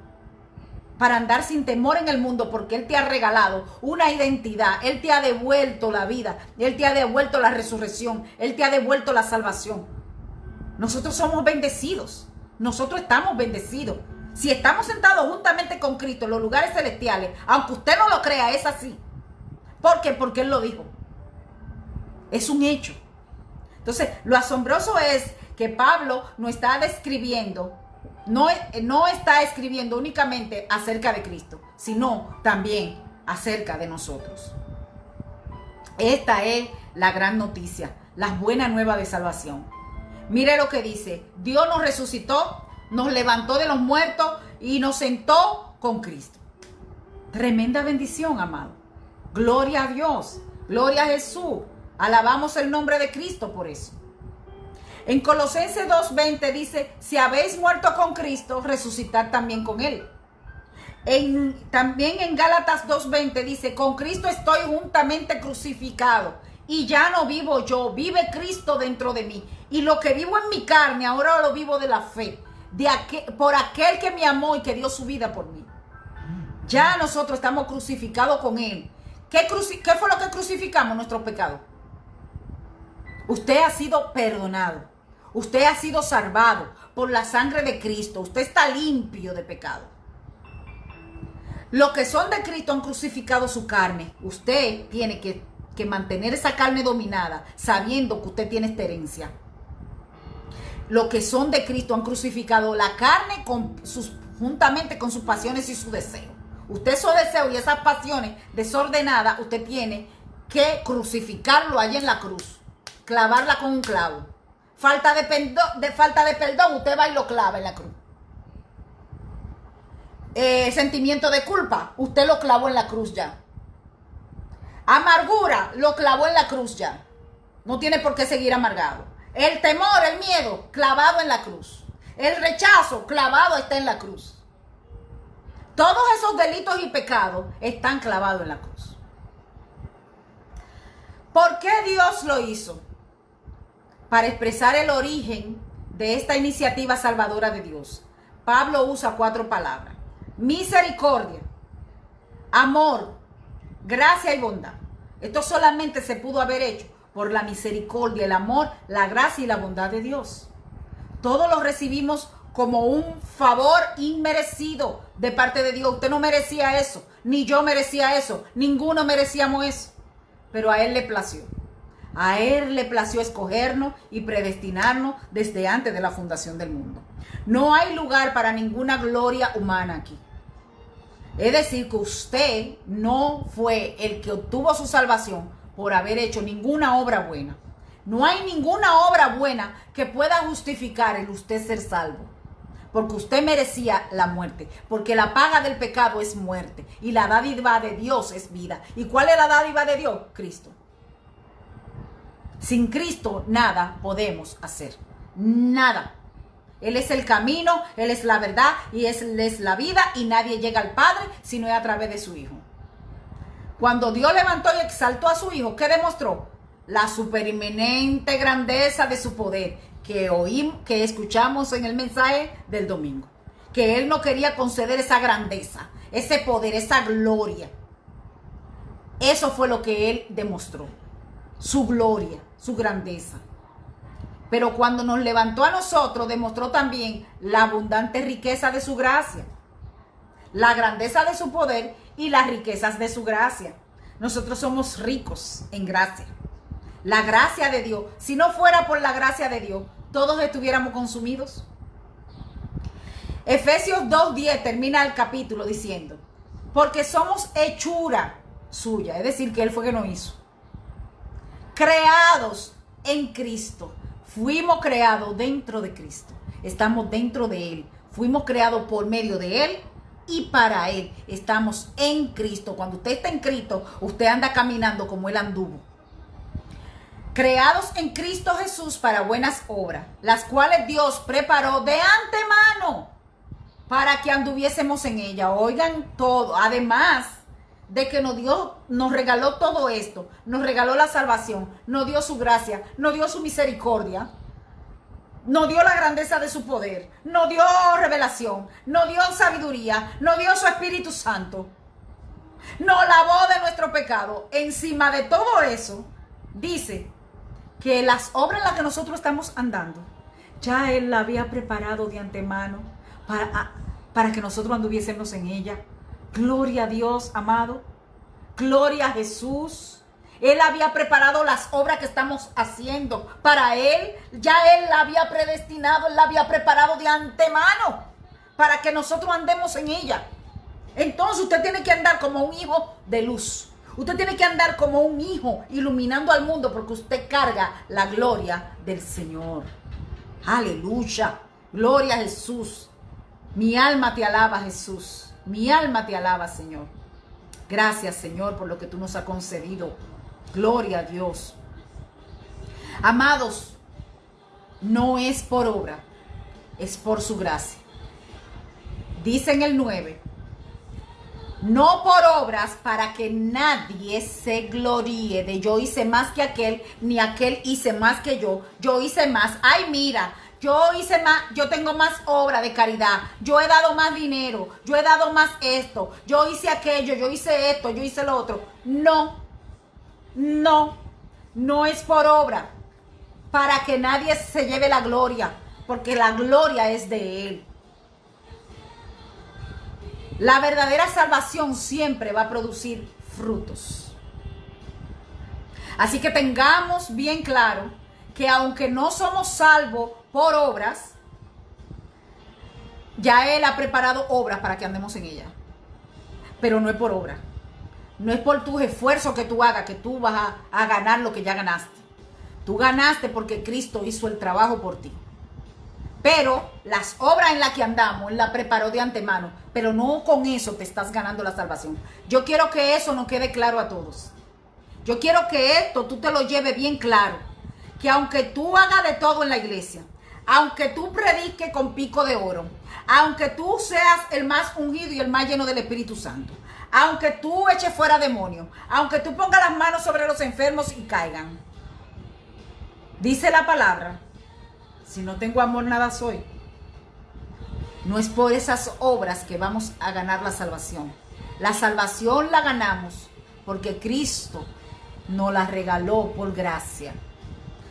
Para andar sin temor en el mundo, porque Él te ha regalado una identidad. Él te ha devuelto la vida. Él te ha devuelto la resurrección. Él te ha devuelto la salvación. Nosotros somos bendecidos. Nosotros estamos bendecidos. Si estamos sentados juntamente con Cristo en los lugares celestiales, aunque usted no lo crea, es así. ¿Por qué? Porque Él lo dijo. Es un hecho. Entonces, lo asombroso es que Pablo no está describiendo, no está escribiendo únicamente acerca de Cristo, sino también acerca de nosotros. Esta es la gran noticia, la buena nueva de salvación. Mire lo que dice, Dios nos resucitó, nos levantó de los muertos y nos sentó con Cristo. Tremenda bendición, amado. Gloria a Dios, gloria a Jesús. Alabamos el nombre de Cristo por eso. En Colosenses 2:20 dice, si habéis muerto con Cristo, resucitad también con Él. También en Gálatas 2:20 dice, con Cristo estoy juntamente crucificado. Y ya no vivo yo, vive Cristo dentro de mí. Y lo que vivo en mi carne, ahora lo vivo de la fe. Por aquel que me amó y que dio su vida por mí. Ya nosotros estamos crucificados con Él. ¿Qué fue lo que crucificamos? Nuestros pecados. Usted ha sido perdonado. Usted ha sido salvado por la sangre de Cristo. Usted está limpio de pecado. Los que son de Cristo han crucificado su carne. Usted tiene que mantener esa carne dominada, sabiendo que usted tiene esta herencia. Los que son de Cristo han crucificado la carne juntamente con sus pasiones y sus deseos. Usted esos deseos y esas pasiones desordenadas, usted tiene que crucificarlo allí en la cruz. Clavarla con un clavo. Falta de perdón, usted va y lo clava en la cruz. Sentimiento de culpa, usted lo clavó en la cruz ya. Amargura, lo clavó en la cruz ya. No tiene por qué seguir amargado. El temor, el miedo, clavado en la cruz. El rechazo, clavado está en la cruz. Todos esos delitos y pecados están clavados en la cruz. ¿Por qué Dios lo hizo? Para expresar el origen de esta iniciativa salvadora de Dios. Pablo usa 4 palabras: misericordia, amor, gracia y bondad. Esto solamente se pudo haber hecho por la misericordia, el amor, la gracia y la bondad de Dios. Todos lo recibimos como un favor inmerecido de parte de Dios. Usted no merecía eso, ni yo merecía eso, ninguno merecíamos eso. Pero a Él le plació. A Él le plació escogernos y predestinarnos desde antes de la fundación del mundo. No hay lugar para ninguna gloria humana aquí. Es decir, que usted no fue el que obtuvo su salvación por haber hecho ninguna obra buena. No hay ninguna obra buena que pueda justificar el usted ser salvo. Porque usted merecía la muerte. Porque la paga del pecado es muerte. Y la dádiva de Dios es vida. ¿Y cuál es la dádiva de Dios? Cristo. Sin Cristo nada podemos hacer. Nada. Él es el camino, Él es la verdad y Él es la vida, y nadie llega al Padre sino es a través de su Hijo. Cuando Dios levantó y exaltó a su Hijo, ¿qué demostró? La supereminente grandeza de su poder que escuchamos en el mensaje del domingo. Que Él no quería conceder esa grandeza, ese poder, esa gloria. Eso fue lo que Él demostró. Su gloria, su grandeza. Pero cuando nos levantó a nosotros, demostró también la abundante riqueza de su gracia, la grandeza de su poder y las riquezas de su gracia. Nosotros somos ricos en gracia. La gracia de Dios, si no fuera por la gracia de Dios, todos estuviéramos consumidos. Efesios 2:10 termina el capítulo diciendo: porque somos hechura suya, es decir, que Él fue que nos hizo. Creados en Cristo. Fuimos creados dentro de Cristo. Estamos dentro de Él. Fuimos creados por medio de Él y para Él. Estamos en Cristo. Cuando usted está en Cristo, usted anda caminando como Él anduvo. Creados en Cristo Jesús para buenas obras, las cuales Dios preparó de antemano para que anduviésemos en ella. Oigan todo. Además de que nos regaló todo esto, nos regaló la salvación, nos dio su gracia, nos dio su misericordia, nos dio la grandeza de su poder, nos dio revelación, nos dio sabiduría, nos dio su Espíritu Santo, nos lavó de nuestro pecado. Encima de todo eso, dice que las obras en las que nosotros estamos andando, ya Él la había preparado de antemano para que nosotros anduviésemos en ella. Gloria a Dios, amado. Gloria a Jesús. Él había preparado las obras que estamos haciendo para Él. Ya Él la había predestinado, Él la había preparado de antemano para que nosotros andemos en ella. Entonces usted tiene que andar como un hijo de luz. Usted tiene que andar como un hijo iluminando al mundo, porque usted carga la gloria del Señor. Aleluya. Gloria a Jesús. Mi alma te alaba, Jesús. Mi alma te alaba, Señor. Gracias, Señor, por lo que tú nos has concedido. Gloria a Dios. Amados, no es por obra, es por su gracia. Dice en el 9, no por obras para que nadie se gloríe de yo hice más que aquel, ni aquel hice más que yo hice más. Ay, mira, yo hice más, yo tengo más obra de caridad, yo he dado más dinero, yo he dado más esto, yo hice aquello, yo hice esto, yo hice lo otro. No es por obra. para que nadie se lleve la gloria, porque la gloria es de Él. La verdadera salvación siempre va a producir frutos. Así que tengamos bien claro que aunque no somos salvos por obras, ya Él ha preparado obras para que andemos en ellas. Pero no es por obra. No es por tus esfuerzos que tú hagas que tú vas a ganar lo que ya ganaste. Tú ganaste porque Cristo hizo el trabajo por ti. Pero las obras en las que andamos, Él las preparó de antemano. Pero no con eso te estás ganando la salvación. Yo quiero que eso nos quede claro a todos. Yo quiero que esto tú te lo lleves bien claro. Que aunque tú hagas de todo en la iglesia, aunque tú prediques con pico de oro, aunque tú seas el más ungido y el más lleno del Espíritu Santo, aunque tú eches fuera demonios, aunque tú pongas las manos sobre los enfermos y caigan, dice la palabra, si no tengo amor nada soy. No es por esas obras que vamos a ganar la salvación. La salvación la ganamos porque Cristo nos la regaló por gracia.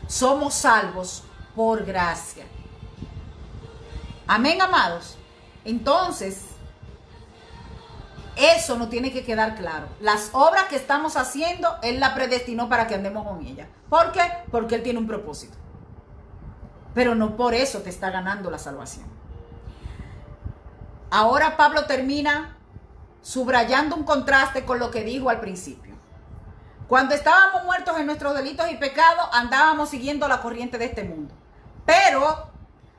Somos salvos por gracia. Amén, amados. Entonces, eso nos tiene que quedar claro. Las obras que estamos haciendo, Él las predestinó para que andemos con ellas. ¿Por qué? Porque Él tiene un propósito. Pero no por eso te está ganando la salvación. Ahora Pablo termina subrayando un contraste con lo que dijo al principio. Cuando estábamos muertos en nuestros delitos y pecados, andábamos siguiendo la corriente de este mundo. Pero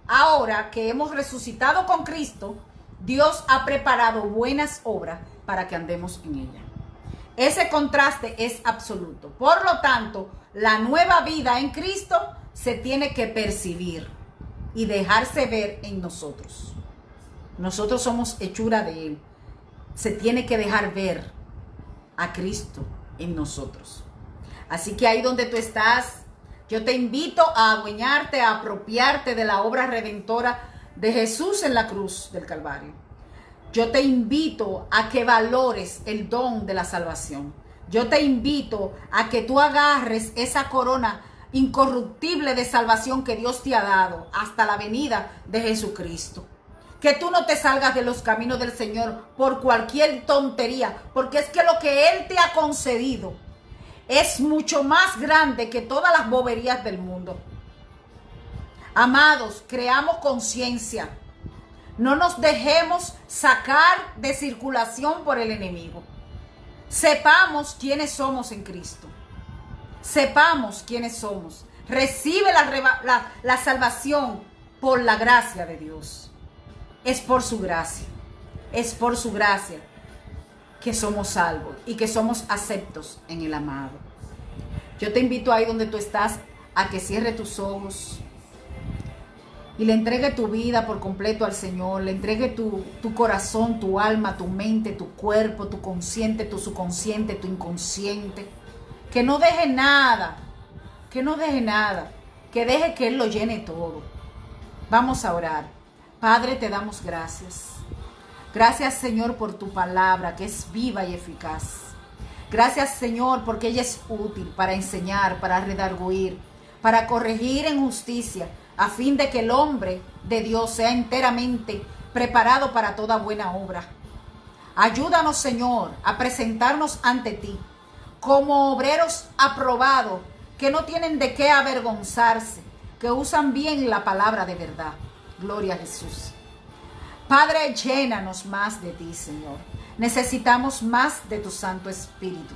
ahora que hemos resucitado con Cristo, Dios ha preparado buenas obras para que andemos en ella. Ese contraste es absoluto. Por lo tanto, la nueva vida en Cristo se tiene que percibir y dejarse ver en nosotros. Nosotros somos hechura de Él. Se tiene que dejar ver a Cristo en nosotros. Así que ahí donde tú estás, yo te invito a adueñarte, a apropiarte de la obra redentora de Jesús en la cruz del Calvario. Yo te invito a que valores el don de la salvación. Yo te invito a que tú agarres esa corona incorruptible de salvación que Dios te ha dado hasta la venida de Jesucristo. Que tú no te salgas de los caminos del Señor por cualquier tontería, porque es que lo que Él te ha concedido es mucho más grande que todas las boberías del mundo. Amados, creamos conciencia. No nos dejemos sacar de circulación por el enemigo. Sepamos quiénes somos en Cristo. Sepamos quiénes somos. Recibe la salvación por la gracia de Dios. Es por su gracia. Es por su gracia que somos salvos y que somos aceptos en el amado. Yo te invito ahí donde tú estás a que cierre tus ojos y le entregue tu vida por completo al Señor. Le entregue tu corazón, tu alma, tu mente, tu cuerpo, tu consciente, tu subconsciente, tu inconsciente. Que no deje nada. Que no deje nada. Que deje que Él lo llene todo. Vamos a orar. Padre, te damos gracias. Gracias, Señor, por tu palabra que es viva y eficaz. Gracias, Señor, porque ella es útil para enseñar, para redarguir, para corregir en justicia, a fin de que el hombre de Dios sea enteramente preparado para toda buena obra. Ayúdanos, Señor, a presentarnos ante ti como obreros aprobados, que no tienen de qué avergonzarse, que usan bien la palabra de verdad. Gloria a Jesús. Padre, llénanos más de ti, Señor. Necesitamos más de tu Santo Espíritu.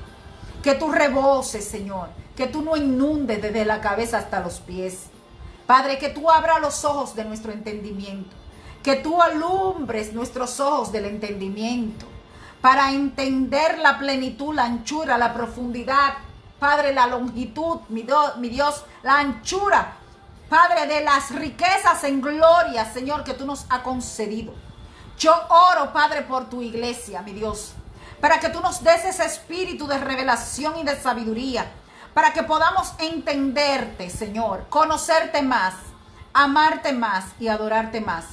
Que tú reboses, Señor. Que tú no inundes desde la cabeza hasta los pies. Padre, que tú abras los ojos de nuestro entendimiento. Que tú alumbres nuestros ojos del entendimiento. Para entender la plenitud, la anchura, la profundidad. Padre, la longitud, mi Dios, la anchura, Padre, de las riquezas en gloria, Señor, que tú nos has concedido. Yo oro, Padre, por tu iglesia, mi Dios, para que tú nos des ese espíritu de revelación y de sabiduría, para que podamos entenderte, Señor, conocerte más, amarte más y adorarte más.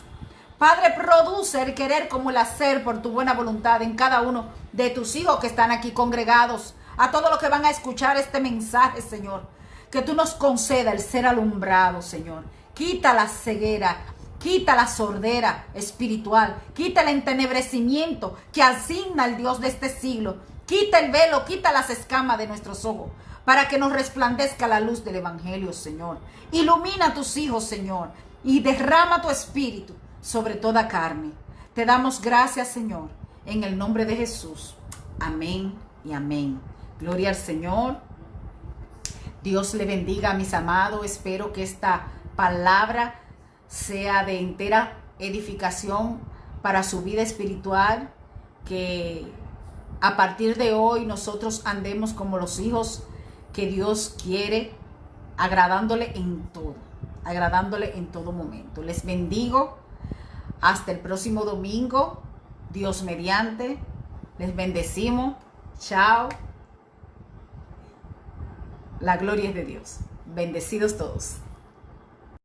Padre, produce el querer como el hacer por tu buena voluntad en cada uno de tus hijos que están aquí congregados, a todos los que van a escuchar este mensaje, Señor. que tú nos conceda el ser alumbrado, Señor. Quita la ceguera, quita la sordera espiritual, quita el entenebrecimiento que asigna el Dios de este siglo. Quita el velo, quita las escamas de nuestros ojos, para que nos resplandezca la luz del Evangelio, Señor. Ilumina a tus hijos, Señor, y derrama tu espíritu sobre toda carne. Te damos gracias, Señor, en el nombre de Jesús. Amén y amén. Gloria al Señor. Dios le bendiga, mis amados. Espero que esta palabra sea de entera edificación para su vida espiritual, que a partir de hoy nosotros andemos como los hijos que Dios quiere, agradándole en todo momento. Les bendigo. Hasta el próximo domingo, Dios mediante. Les bendecimos. Chao. La gloria es de Dios. Bendecidos todos.